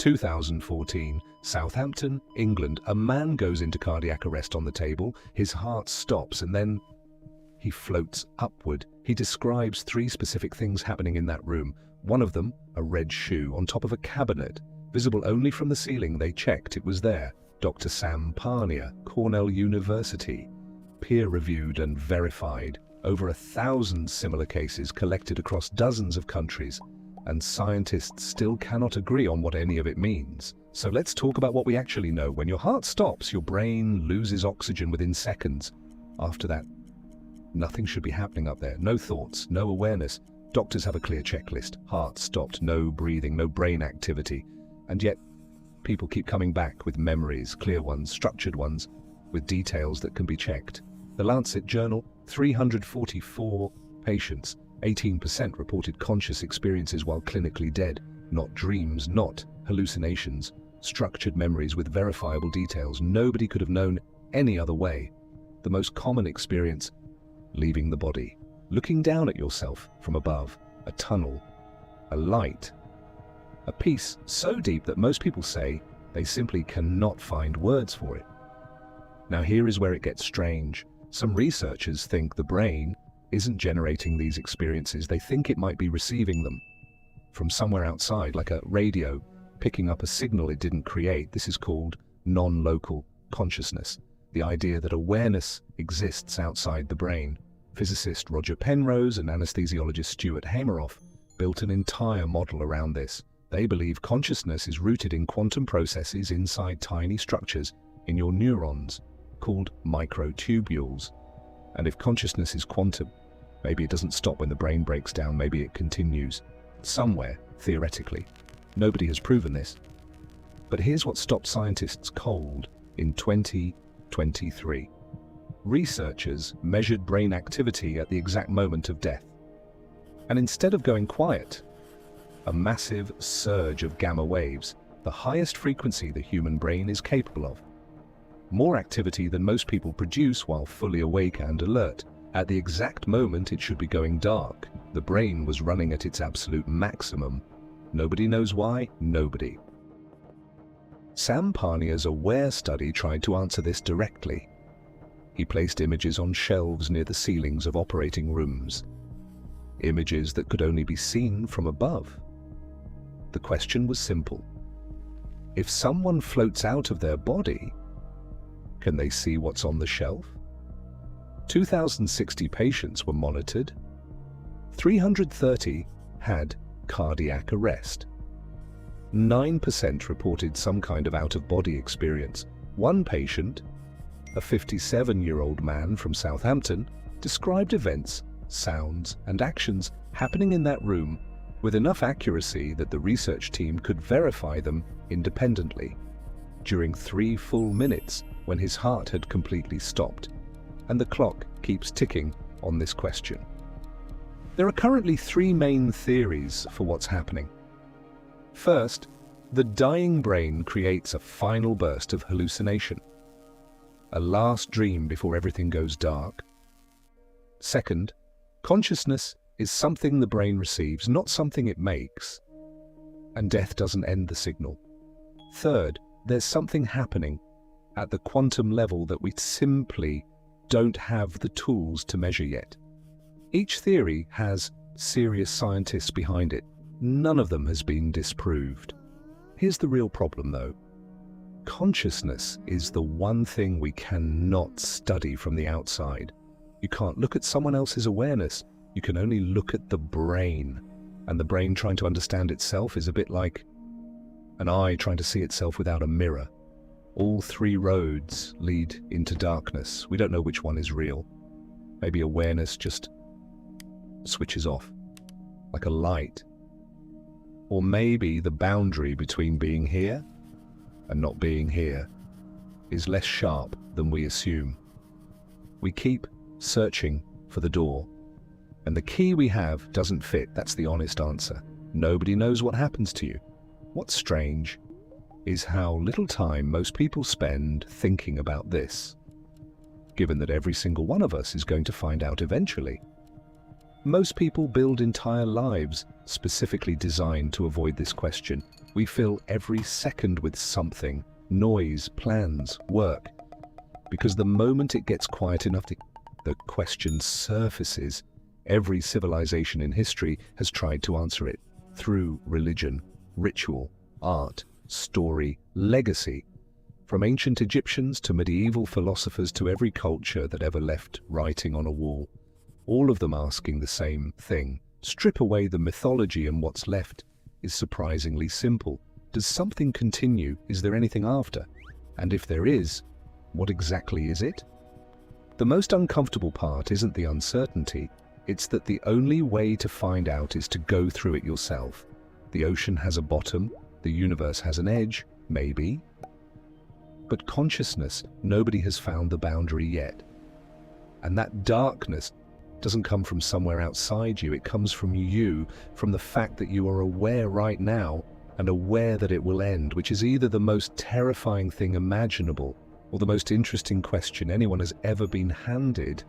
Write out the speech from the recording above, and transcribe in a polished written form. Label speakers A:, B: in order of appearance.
A: 2014, Southampton, England. A man goes into cardiac arrest on the table. His heart stops and then he floats upward. He describes 3 specific things happening in that room. One of them, a red shoe on top of a cabinet, visible only from the ceiling. They checked, it was there. Dr. Sam Parnia, Cornell University. Peer-reviewed and verified. Over 1,000 similar cases collected across dozens of countries. And scientists still cannot agree on what any of it means. So let's talk about what we actually know. When your heart stops, your brain loses oxygen within seconds. After that, nothing should be happening up there. No thoughts, no awareness. Doctors have a clear checklist. Heart stopped, no breathing, no brain activity. And yet, people keep coming back with memories, clear ones, structured ones, with details that can be checked. The Lancet Journal, 344 patients. 18% reported conscious experiences while clinically dead. Not dreams, not hallucinations. Structured memories with verifiable details. Nobody could have known any other way. The most common experience, leaving the body. Looking down at yourself from above. A tunnel. A light. A peace so deep that most people say they simply cannot find words for it. Now here is where it gets strange. Some researchers think the brain isn't generating these experiences. They think it might be receiving them from somewhere outside, like a radio picking up a signal it didn't create. This is called non-local consciousness, the idea that awareness exists outside the brain. Physicist Roger Penrose and anesthesiologist Stuart Hameroff built an entire model around this. They believe consciousness is rooted in quantum processes inside tiny structures in your neurons, called microtubules. And if consciousness is quantum, maybe it doesn't stop when the brain breaks down, maybe it continues. Somewhere, theoretically. Nobody has proven this. But here's what stopped scientists cold in 2023. Researchers measured brain activity at the exact moment of death. And instead of going quiet, a massive surge of gamma waves, the highest frequency the human brain is capable of. More activity than most people produce while fully awake and alert. At the exact moment it should be going dark, the brain was running at its absolute maximum. Nobody knows why, nobody. Sam Parnia's AWARE study tried to answer this directly. He placed images on shelves near the ceilings of operating rooms. Images that could only be seen from above. The question was simple. If someone floats out of their body, can they see what's on the shelf? 2,060 patients were monitored. 330 had cardiac arrest. 9% reported some kind of out-of-body experience. One patient, a 57-year-old man from Southampton, described events, sounds, and actions happening in that room with enough accuracy that the research team could verify them independently during 3 full minutes when his heart had completely stopped. And the clock keeps ticking on this question. There are currently 3 main theories for what's happening. First, the dying brain creates a final burst of hallucination. A last dream before everything goes dark. Second, consciousness is something the brain receives, not something it makes. And death doesn't end the signal. Third, there's something happening at the quantum level that we simply don't have the tools to measure yet. Each theory has serious scientists behind it. None of them has been disproved. Here's the real problem though. Consciousness is the one thing we cannot study from the outside. You can't look at someone else's awareness. You can only look at the brain. And the brain trying to understand itself is a bit like an eye trying to see itself without a mirror. All 3 roads lead into darkness. We don't know which one is real. Maybe awareness just switches off, like a light. Or maybe the boundary between being here and not being here is less sharp than we assume. We keep searching for the door, and the key we have doesn't fit. That's the honest answer. Nobody knows what happens to you. What's strange is how little time most people spend thinking about this, given that every single one of us is going to find out eventually. Most people build entire lives specifically designed to avoid this question. We fill every second with something: noise, plans, work. Because the moment it gets quiet enough, the question surfaces. Every civilization in history has tried to answer it through religion, ritual, art, story, legacy. From ancient Egyptians to medieval philosophers to every culture that ever left writing on a wall. All of them asking the same thing. Strip away the mythology and what's left is surprisingly simple. Does something continue? Is there anything after? And if there is, what exactly is it? The most uncomfortable part isn't the uncertainty. It's that the only way to find out is to go through it yourself. The ocean has a bottom, the universe has an edge, maybe. But consciousness, nobody has found the boundary yet. And that darkness doesn't come from somewhere outside you. It comes from you, from the fact that you are aware right now and aware that it will end, which is either the most terrifying thing imaginable or the most interesting question anyone has ever been handed.